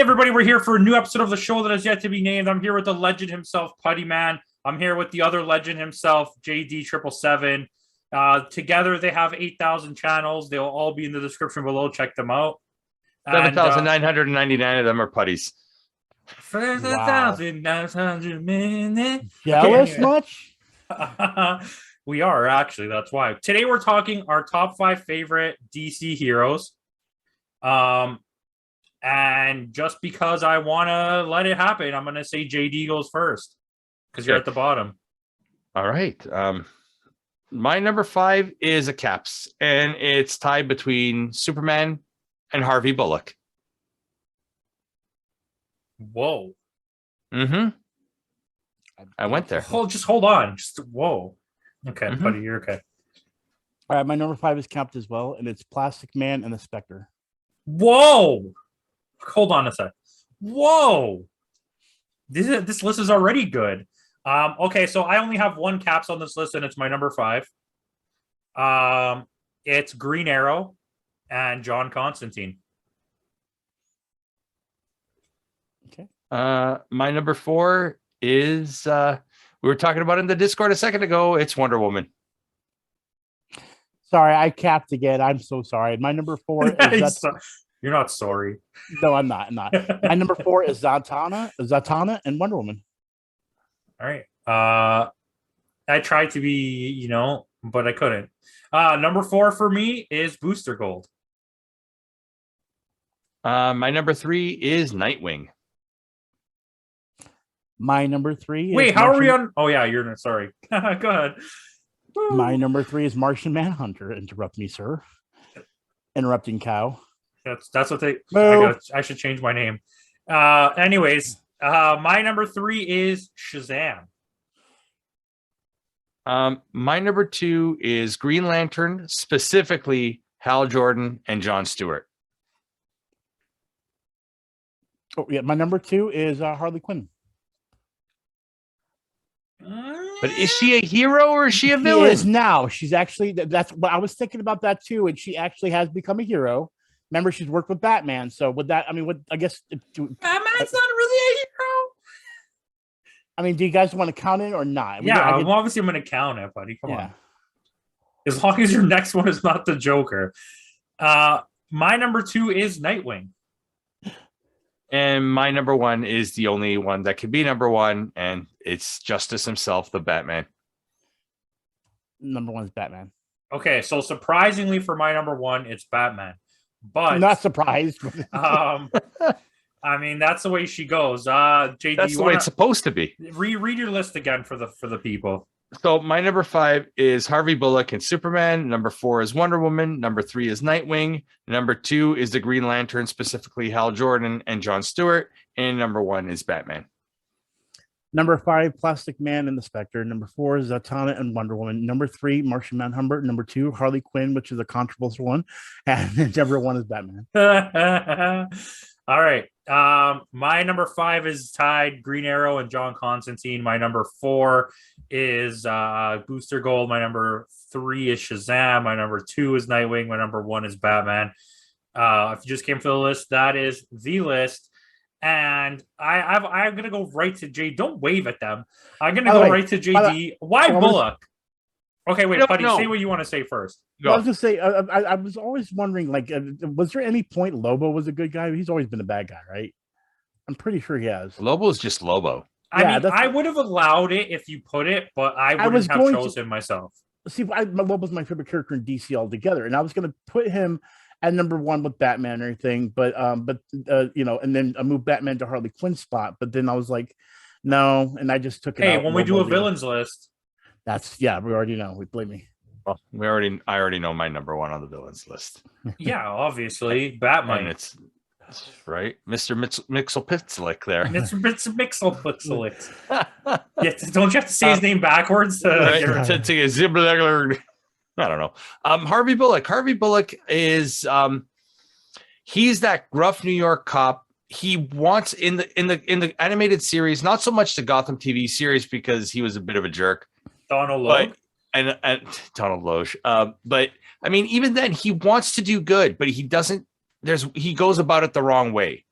Hey everybody, we're here for a new episode of the show that has yet to be named. I'm here with the legend himself, Puttyman. I'm here with the other legend himself, JD777. Together they have 8,000 channels. They'll all be in the description below. Check them out. 7,999 of them are putties. For the 1,900 minutes. Jealous much? We are actually. That's why. Today we're talking our top 5 favorite DC heroes. And just because I want to let it happen, I'm going to say JD goes first because you're at the bottom. All right. My number 5 is a Caps, and it's tied between Superman and Harvey Bullock. Whoa. Mm-hmm. I went there. Just hold on. Just whoa. Okay, buddy, you're okay. All right, my number 5 is capped as well, and it's Plastic Man and the Spectre. Whoa. Hold on a sec. Whoa. This list is already good. Okay, so I only have one Caps on this list, and it's my number 5. It's Green Arrow and John Constantine. Okay. My number 4 is we were talking about in the Discord a second ago. It's Wonder Woman. Sorry, I capped again. I'm so sorry. My number 4 is You're not sorry. No, I'm not. My number 4 is Zatanna and Wonder Woman. All right. I tried to be, but I couldn't. Number 4 for me is Booster Gold. My number 3 is Nightwing. My number 3 is Wait, how are we on? Oh yeah, you're sorry. Go ahead. My number 3 is Martian Manhunter. Interrupt me, sir. Interrupting cow. That's what they. I should change my name. Anyways, my number 3 is Shazam. My number 2 is Green Lantern, specifically Hal Jordan and Jon Stewart. Oh yeah, my number 2 is Harley Quinn. But is she a hero or is she a villain? She is now. She's actually, that's what I was thinking about that too. And she actually has become a hero. Remember, she's worked with Batman. So with that, I mean, I guess Batman's not really a hero. I mean, do you guys want to count it or not? Yeah, obviously I'm going to count it, buddy. Come on. As long as your next one is not the Joker. My number 2 is Nightwing. And my number 1 is the only one that could be number 1, and it's Justice himself, the Batman. Number 1 is Batman. Okay, so surprisingly for my number 1, it's Batman. But I'm not surprised. I mean, that's the way she goes. JD, that's the way it's supposed to be. Read your list again for the people. So my number 5 is Harvey Bullock and Superman. Number 4 is Wonder Woman. Number 3 is Nightwing. Number 2 is the Green Lantern, specifically Hal Jordan and Jon Stewart. And number 1 is Batman. Number 5, Plastic Man and the Spectre. Number 4 is Zatanna and Wonder Woman. Number 3, Martian Manhunter. Number 2, Harley Quinn, which is a controversial one. And number 1 is Batman. All right. My number 5 is tied Green Arrow and John Constantine. My number 4 is Booster Gold. My number 3 is Shazam. My number 2 is Nightwing. My number 1 is Batman. If you just came for the list, that is the list. And I'm gonna go right to J. Don't wave at them. I'm gonna go right to JD. Why Bullock? Okay, wait, Putty, say what you want to say first. I was just say I was always wondering, like, was there any point Lobo was a good guy? He's always been a bad guy, right? I'm pretty sure he has. Lobo's just Lobo. I mean, I would have allowed it if you put it, but I wouldn't have chosen myself. See, Lobo's my favorite character in DC altogether, and I was gonna put him at number 1 with Batman and everything, but and then I moved Batman to Harley Quinn's spot, but then I was like, no, and I just took it. Hey, when we do a villains list, we already know. We believe me. Well, I already know my number 1 on the villains list. Yeah, obviously, Batman. It's right, Mr. Mixelpitzlick there. Mr. Mixelpitzlick. Yeah, don't you have to say his name backwards? I don't know. Harvey Bullock. Harvey Bullock is he's that gruff New York cop. He wants in the animated series, not so much the Gotham TV series because he was a bit of a jerk. Donald Logue. And Donald Loge. But I mean, even then, he wants to do good, but he doesn't. He goes about it the wrong way,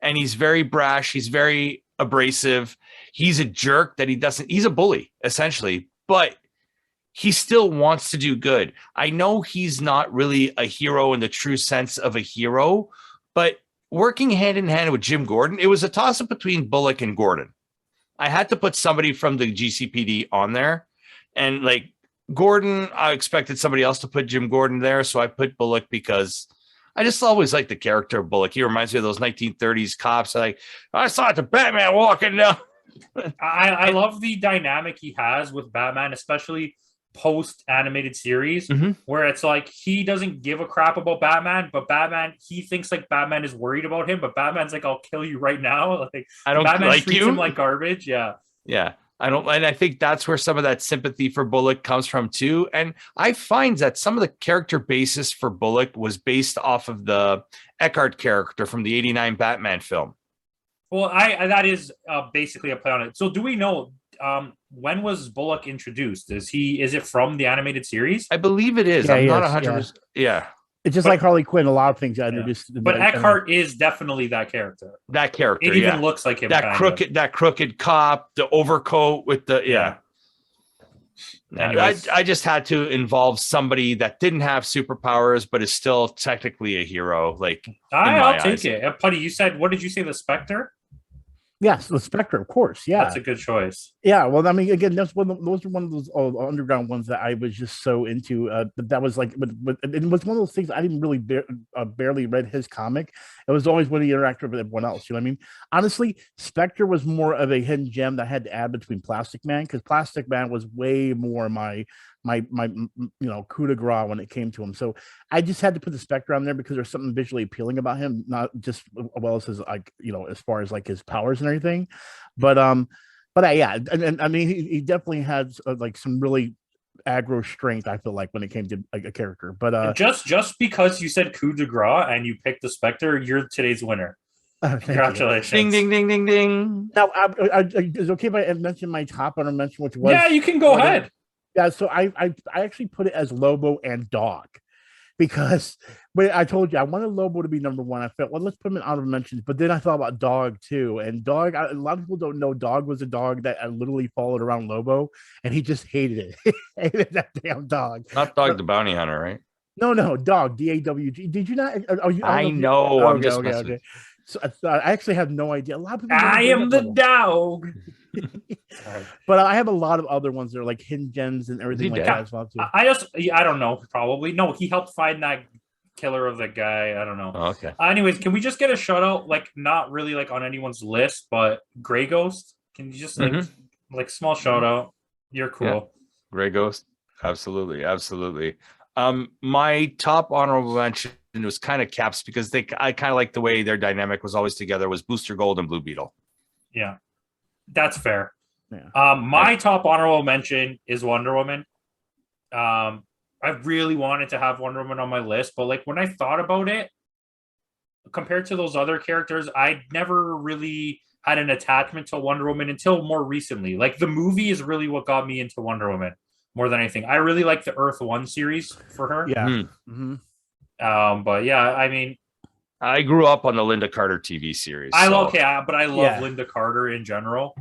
and he's very brash. He's very abrasive. He's a jerk that he's a bully essentially, but he still wants to do good. I know he's not really a hero in the true sense of a hero, but working hand in hand with Jim Gordon, it was a toss up between Bullock and Gordon. I had to put somebody from the GCPD on there, and like Gordon, I expected somebody else to put Jim Gordon there. So I put Bullock because I just always liked the character of Bullock. He reminds me of those 1930s cops. Like, I saw the Batman walking down. I love the dynamic he has with Batman, especially post animated series, where it's like he doesn't give a crap about Batman, but Batman, he thinks like Batman is worried about him, but Batman's like, I'll kill you right now. Like, I don't Batman like treats you. him like garbage. Yeah. I don't, and I think that's where some of that sympathy for Bullock comes from too. And I find that some of the character basis for Bullock was based off of the Eckhart character from the '89 Batman film. Well, that is basically a play on it. So do we know when was Bullock introduced? Is it from the animated series? I believe it is. I'm not 100%. Yeah. It's just like Harley Quinn. A lot of things I introduced. But Eckhart is definitely that character. That character. It even looks like him. That crooked cop, the overcoat with the I just had to involve somebody that didn't have superpowers, but is still technically a hero. Like, I'll take it. Putty, you said, what did you say? The Spectre? Yes, the Spectre, of course. Yeah, that's a good choice. Yeah, well, I mean, again, those are one of those underground ones that I was just so into. That was like, but it was one of those things I didn't really barely read his comic. It was always when he interacted with everyone else. You know what I mean? Honestly, Spectre was more of a hidden gem that I had to add between Plastic Man, because Plastic Man was way more my coup de grace when it came to him. So I just had to put the Spectre on there because there's something visually appealing about him, not just well as his, like, as far as like his powers and everything, but yeah, and I mean he definitely had like some really aggro strength, I feel like, when it came to like a character. But just because you said coup de grace and you picked the Spectre, you're today's winner. Congratulations! Ding ding ding ding ding. Now, is it okay if I mention my top honorable mention, which was? Yeah, you can go ahead. Yeah, so I actually put it as Lobo and Dog, because when I told you I wanted Lobo to be number one, I felt, well, let's put him in honorable mentions. But then I thought about Dog too, and Dog, a lot of people don't know Dog was a dog that literally followed around Lobo, and he just hated it. Hated that damn dog. Not Dog the Bounty Hunter, right? No, Dog, DAWG. Did you not? I know. I'm just okay. So I actually have no idea. A lot of people. I am the dog. But I have a lot of other ones that are like hidden gems and everything like that as well too. I don't know. Probably no. He helped find that killer of the guy. I don't know. Oh, okay. Anyways, can we just get a shout out? Like, not really like on anyone's list, but Grey Ghost. Can you just like small shout out? You're cool. Yeah. Grey Ghost. Absolutely. My top honorable mention was kind of Caps, because I kind of like the way their dynamic was always together, was Booster Gold and Blue Beetle. Yeah, that's fair. Yeah. My top honorable mention is Wonder Woman. I really wanted to have Wonder Woman on my list, but like when I thought about it, compared to those other characters, I never really had an attachment to Wonder Woman until more recently. Like, the movie is really what got me into Wonder Woman more than anything. I really like the Earth 1 series for her. Yeah. But yeah, I mean, I grew up on the Linda Carter TV series. I love Linda Carter in general.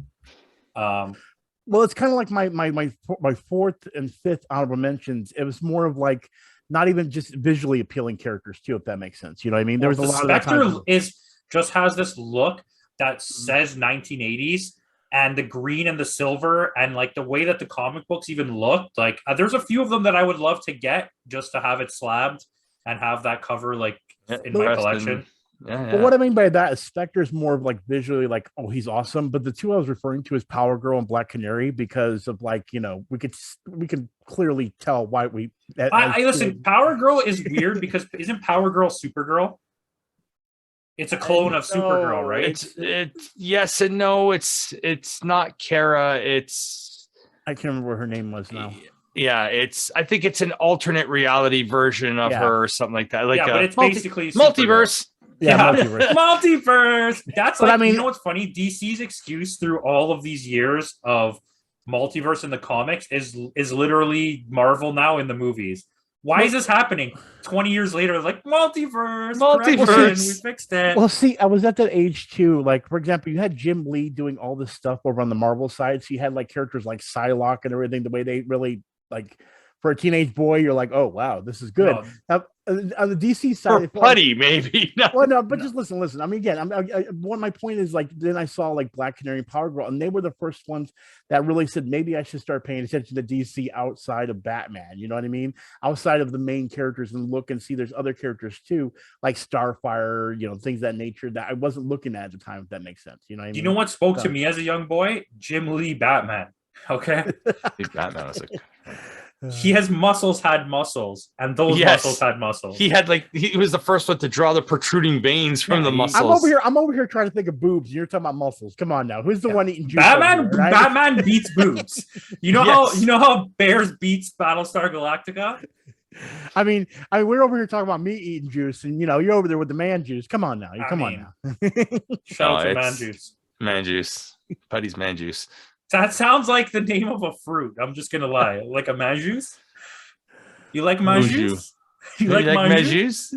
Well, it's kind of like my fourth and fifth honorable mentions. It was more of like not even just visually appealing characters too, if that makes sense. You know what I mean? There was a lot Spectre of that just has this look that says 1980s, and the green and the silver, and like the way that the comic books even looked. Like, there's a few of them that I would love to get just to have it slabbed and have that cover like in my collection. But what I mean by that is Spectre is more of like visually like, oh, he's awesome. But the two I was referring to is Power Girl and Black Canary, because of like, we can clearly tell why we. Listen, Power Girl is weird because isn't Power Girl Supergirl? It's a clone of Supergirl, right? It's yes and no. It's not Kara. I can't remember what her name was now. Yeah, I think it's an alternate reality version of her or something like that. Like, but it's basically multiverse. Yeah, multiverse. Multiverse. That's but like, I mean, you know what's funny? DC's excuse through all of these years of multiverse in the comics is literally Marvel now in the movies. Why is this happening? 20 years later, like multiverse, Multiverse. correction, we fixed it. Well, see, I was at that age too. Like, for example, you had Jim Lee doing all this stuff over on the Marvel side. So you had like characters like Psylocke and everything. The way they really like for a teenage boy, you're like, oh wow, this is good. Now, on the DC side, For Putty, maybe. No. Well, no, but just listen. I mean, again, one of my point is like then I saw like Black Canary and Power Girl, and they were the first ones that really said maybe I should start paying attention to DC outside of Batman. You know what I mean? Outside of the main characters, and look and see there's other characters too, like Starfire, you know, things of that nature that I wasn't looking at the time. If that makes sense, you know what I mean? You know what spoke to me as a young boy? Jim Lee Batman. Okay, Batman was like. He has had muscles, and those muscles had muscles. He had like he was the first one to draw the protruding veins from the muscles. I'm over here trying to think of boobs. And you're talking about muscles. Come on now, who's the one eating juice? Batman. Here, right? Batman beats boobs. You know how Bears beats Battlestar Galactica. I mean, we're over here talking about me eating juice, and you know you're over there with the man juice. Come on now, come on now. Shout out to man juice. Man juice. Putty's man juice. That sounds like the name of a fruit. I'm just gonna lie. Like a manjus? You like manjus? You like manjus?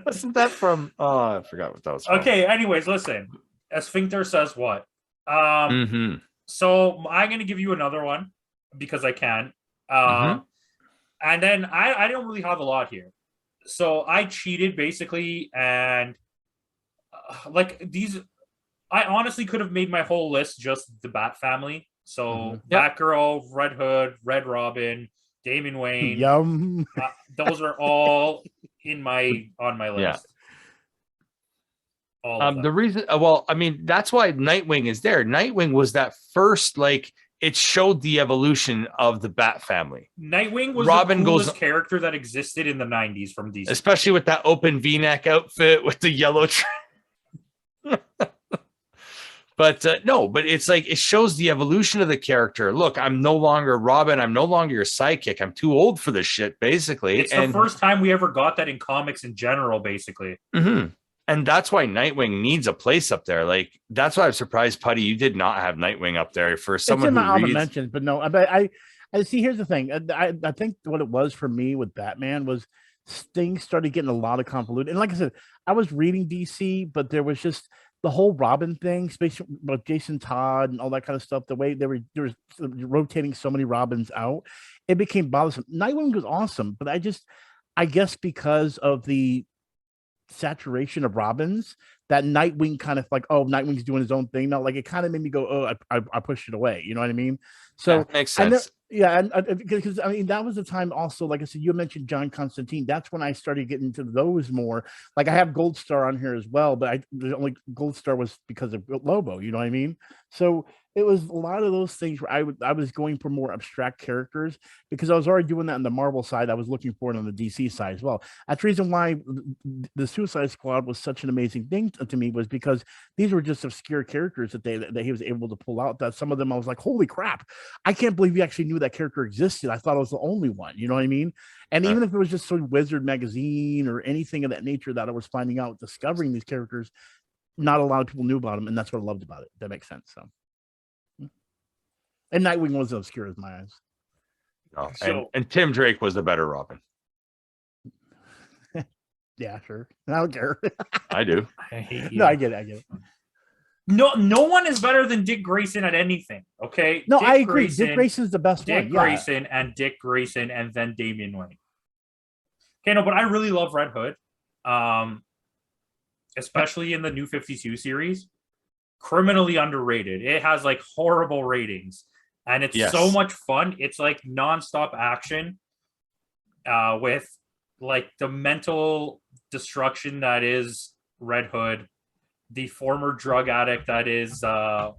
Wasn't that from? Oh, I forgot what that was from. Okay. Anyways, listen. A sphincter says what? So I'm gonna give you another one because I can. And then I don't really have a lot here. So I cheated basically, and like these. I honestly could have made my whole list just the Bat family. So Batgirl, Red Hood, Red Robin, Damian Wayne. Yum. Those are all on my list. Yeah. The reason, well, I mean, that's why Nightwing is there. Nightwing was that first, like, it showed the evolution of the Bat family. Nightwing was the coolest character that existed in the 90s from DC. Especially with that open V-neck outfit with the yellow But but it's like it shows the evolution of the character. Look, I'm no longer Robin. I'm no longer your sidekick. I'm too old for this shit, basically. It's the first time we ever got that in comics in general, basically. And that's why Nightwing needs a place up there. Like, that's why I'm surprised, Putty, you did not have Nightwing up there for someone who reads. Mentions, but no, I see. Here's the thing. I think what it was for me with Batman was things started getting a lot of convoluted. And like I said, I was reading DC, but there was just the whole Robin thing, especially with Jason Todd and all that kind of stuff, the way they were rotating so many Robins out, it became bothersome. Nightwing was awesome, but I guess because of the saturation of Robins, that Nightwing kind of like, oh, Nightwing's doing his own thing now. Like it kind of made me go, oh, I pushed it away. You know what I mean? So that makes sense. Because I mean that was the time also. Like I said, you mentioned John Constantine. That's when I started getting into those more. Like I have Gold Star on here as well, but the only Gold Star was because of Lobo. You know what I mean? So it was a lot of those things where I was going for more abstract characters because I was already doing that on the Marvel side. I was looking for it on the DC side as well. That's the reason why the Suicide Squad was such an amazing thing to me, was because these were just obscure characters that he was able to pull out. That some of them I was like, holy crap, I can't believe you actually knew that character existed. I thought I was the only one. You know what I mean? And even if it was just some Wizard magazine or anything of that nature that I was finding out, discovering these characters, not a lot of people knew about them, and that's what I loved about it. That makes sense. So. And Nightwing wasn't obscure as my eyes. No, and Tim Drake was the better Robin. Yeah, sure. I don't care. I do. I hate you. No, I get it. No one is better than Dick Grayson at anything. Okay. No, I agree. Dick Grayson's the best one. Dick Grayson and Dick Grayson, and then Damian Wayne. Okay, no, but I really love Red Hood. Especially in the New 52 series. Criminally underrated. It has like horrible ratings. And it's so much fun. It's like nonstop action with like the mental destruction that is Red Hood, the former drug addict that is oh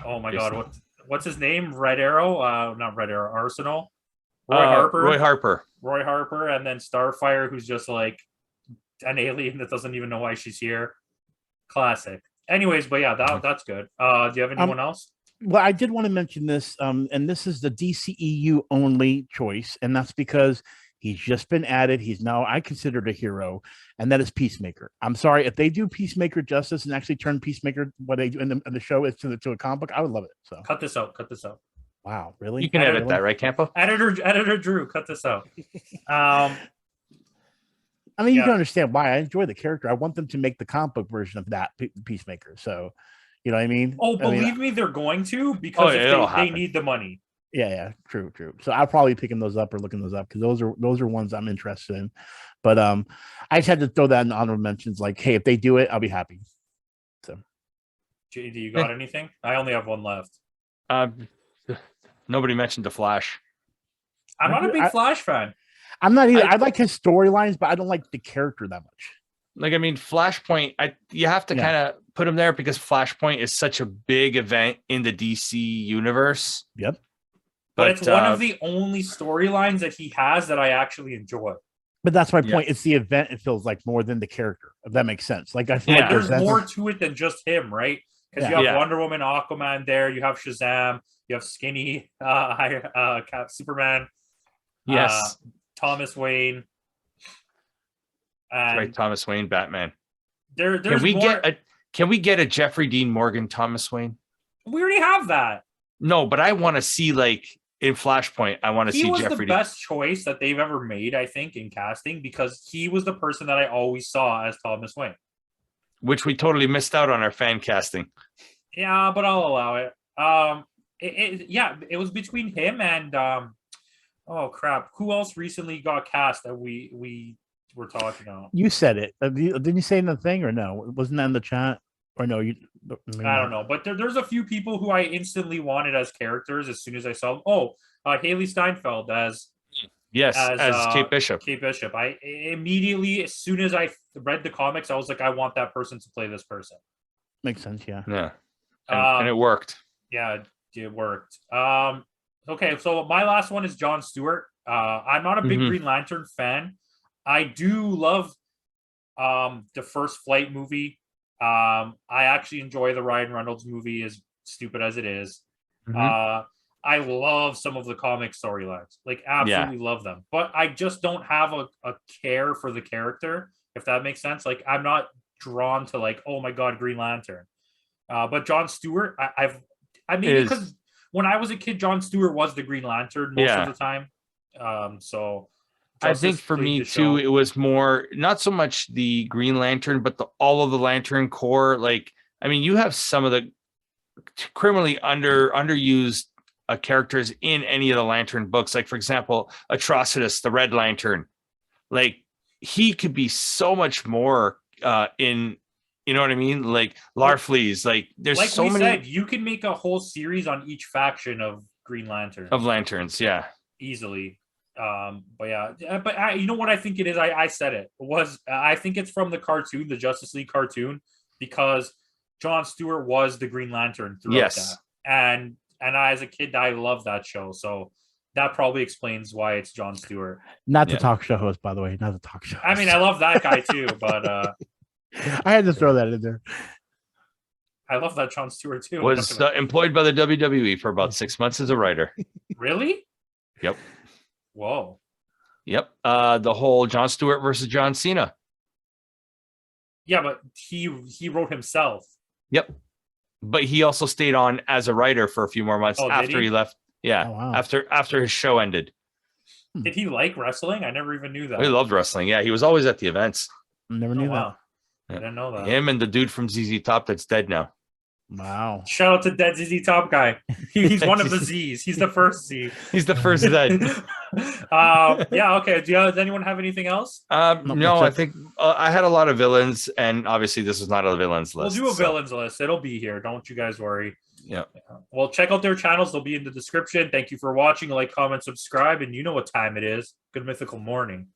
my god, what's his name? Red Arrow? Not Red Arrow, Arsenal. Roy Harper, and then Starfire, who's just like an alien that doesn't even know why she's here. Classic. Anyways, but yeah, that's good. Do you have anyone else? Well, I did want to mention this, and this is the DCEU only choice, and that's because he's just been added. He's now, I considered a hero, and that is Peacemaker. I'm sorry, if they do Peacemaker justice and actually turn Peacemaker, what they do in the show is to a comic book, I would love it. So cut this out. Wow, really? You can edit that, right, Campo? Editor Drew, cut this out. I mean, you Yeah. can understand why I enjoy the character. I want them to make the comic book version of that Peacemaker. So, you know what I mean? Oh, I mean, believe me, they're going to, because it'll if they happen. need the money. yeah, true. So I'll probably be picking those up or looking those up because those are ones I'm interested in. But I just had to throw that in honorable mentions. Like, hey, if they do it, I'll be happy. So, JD, you got anything? I only have one left. Nobody mentioned the Flash. I'm not a big Flash fan. I'm not either. I like his storylines, but I don't like the character that much. Like, I mean, Flashpoint, you have to kind of put him there because Flashpoint is such a big event in the DC universe. Yep. But it's one of the only storylines that he has that I actually enjoy. But that's my point. It's the event, it feels like, more than the character, if that makes sense. Like, I feel like there's more to it than just him, right? Because you have Wonder Woman, Aquaman there, you have Shazam, you have Skinny, Superman, Thomas Wayne. And right, Thomas Wayne, Batman. There's can we get a Jeffrey Dean Morgan Thomas Wayne? We already have that. No, but I want to see, like, in Flashpoint, I want to see Jeffrey. He was the best choice that they've ever made, I think, in casting, because he was the person that I always saw as Thomas Wayne. Which we totally missed out on our fan casting. Yeah, but I'll allow it. It was between him and oh crap, who else recently got cast that we were talking about? You said it. Didn't you say anything or no? Wasn't that in the chat? Or no, I don't know, but there's a few people who I instantly wanted as characters as soon as I saw them. Oh, Haley Steinfeld as Kate Bishop. Kate Bishop. I immediately, as soon as I read the comics, I was like, I want that person to play this person. Makes sense, yeah. Yeah, and it worked. Yeah, it worked. Okay, so my last one is Jon Stewart. I'm not a big Green Lantern fan. I do love the First Flight movie. I actually enjoy the Ryan Reynolds movie, as stupid as it is. I love some of the comic storylines, like absolutely love them, but I just don't have a care for the character, if that makes sense. Like, I'm not drawn to, like, oh my god, Green Lantern. But Jon Stewart, because when I was a kid, Jon Stewart was the Green Lantern most of the time. So I think for me too, it was more not so much the Green Lantern, but all of the Lantern Corps. Like, I mean, you have some of the criminally underused characters in any of the Lantern books. Like, for example, Atrocitus, the Red Lantern. Like, he could be so much more in. You know what I mean? Like Larfleeze. Like, there's like so we many. Said, you can make a whole series on each faction of Green Lantern. Of Lanterns, yeah, easily. But you know what I think it is? I said it was. I think it's from the cartoon, the Justice League cartoon, because Jon Stewart was the Green Lantern throughout that. And I, as a kid, I loved that show. So that probably explains why it's Jon Stewart. Not the talk show host, by the way. Not the talk show host. I mean, I love that guy too, but I had to throw that in there. I love that Jon Stewart too. Was employed by the WWE for about 6 months as a writer. Really? Yep. Whoa. Yep. The whole Jon Stewart versus John Cena. Yeah, but he wrote himself. Yep. But he also stayed on as a writer for a few more months after he left. Yeah. Oh, wow. After his show ended. Did he like wrestling? I never even knew that. He loved wrestling. Yeah, he was always at the events. Never knew that. I didn't know that. Him and the dude from ZZ Top that's dead now. Wow. Shout out to Dead ZZ Top guy. He's one of the Z's. He's the first Z. He's the first Zed. Yeah, okay. Does anyone have anything else? No, I think I had a lot of villains, and obviously this is not a villains list. We'll do a villains list. It'll be here. Don't you guys worry. Yeah. Well, check out their channels. They'll be in the description. Thank you for watching. Like, comment, subscribe, and you know what time it is. Good mythical morning.